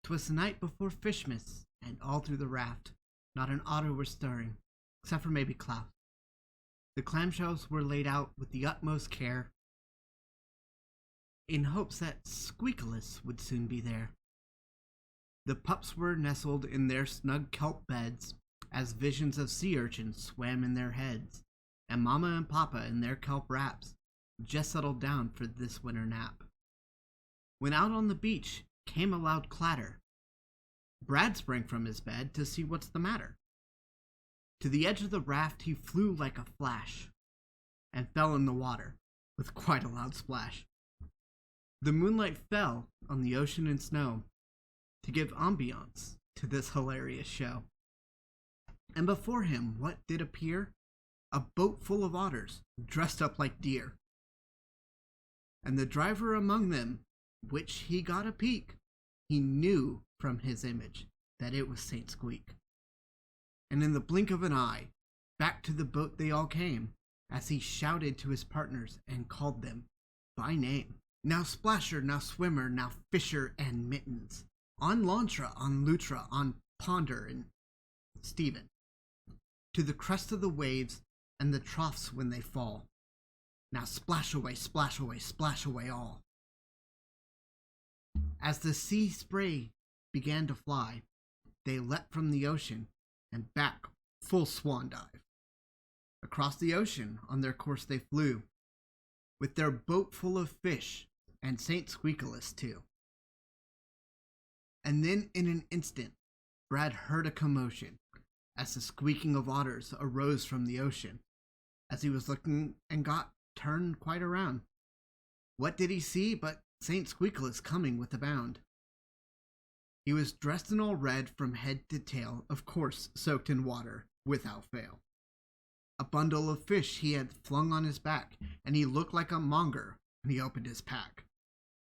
'Twas the night before Fishmas, and all through the raft not an otter was stirring, except for maybe Klaus. The clamshells were laid out with the utmost care, in hopes that Squeakulus would soon be there. The pups were nestled in their snug kelp beds, as visions of sea urchins swam in their heads, and Mama and Papa in their kelp wraps just settled down for this winter nap. When out on the beach came a loud clatter, Brad sprang from his bed to see what's the matter. To the edge of the raft he flew like a flash, and fell in the water with quite a loud splash. The moonlight fell on the ocean and snow to give ambiance to this hilarious show. And before him what did appear? A boat full of otters, dressed up like deer. And the driver among them, which he got a peek, he knew from his image that it was Saint Squeak. And in the blink of an eye, back to the boat they all came, as he shouted to his partners and called them by name. Now Splasher, now Swimmer, now Fisher and Mittens, on Lantra, on Lutra, on Ponder and Stephen, to the crest of the waves and the troughs when they fall. Now splash away, splash away, splash away all. As the sea spray began to fly, they leapt from the ocean and back full swan dive. Across the ocean on their course they flew, with their boat full of fish and Saint Squeakulus too. And then in an instant, Brad heard a commotion as the squeaking of otters arose from the ocean. As he was looking and got turned quite around, what did he see but Saint Squeakulus coming with a bound? He was dressed in all red from head to tail, of course soaked in water without fail. A bundle of fish he had flung on his back, and he looked like a monger when he opened his pack.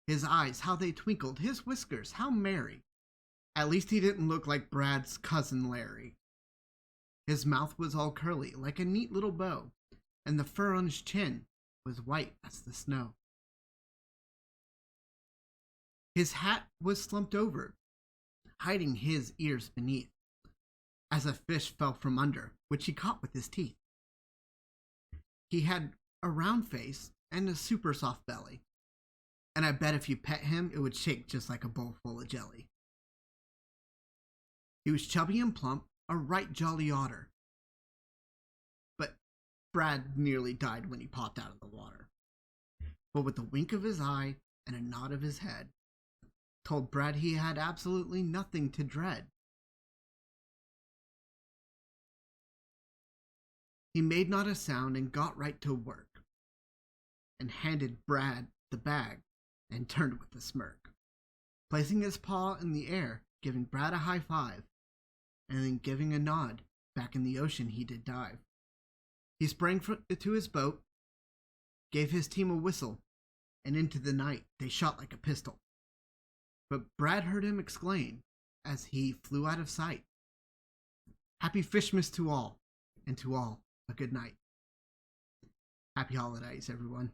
His eyes, how they twinkled, his whiskers, how merry. At least he didn't look like Brad's cousin Larry. His mouth was all curly, like a neat little bow, and the fur on his chin was white as the snow. His hat was slumped over, hiding his ears beneath, as a fish fell from under, which he caught with his teeth. He had a round face and a super soft belly, and I bet if you pet him, it would shake just like a bowl full of jelly. He was chubby and plump, a right jolly otter. But Brad nearly died when he popped out of the water. But with a wink of his eye and a nod of his head, told Brad he had absolutely nothing to dread. He made not a sound and got right to work, and handed Brad the bag and turned with a smirk, placing his paw in the air, giving Brad a high five, and then giving a nod. Back in the ocean he did dive. He sprang to his boat, gave his team a whistle, and into the night they shot like a pistol. But Brad heard him exclaim as he flew out of sight, "Happy Fishmas to all, and to all a good night." Happy holidays, everyone.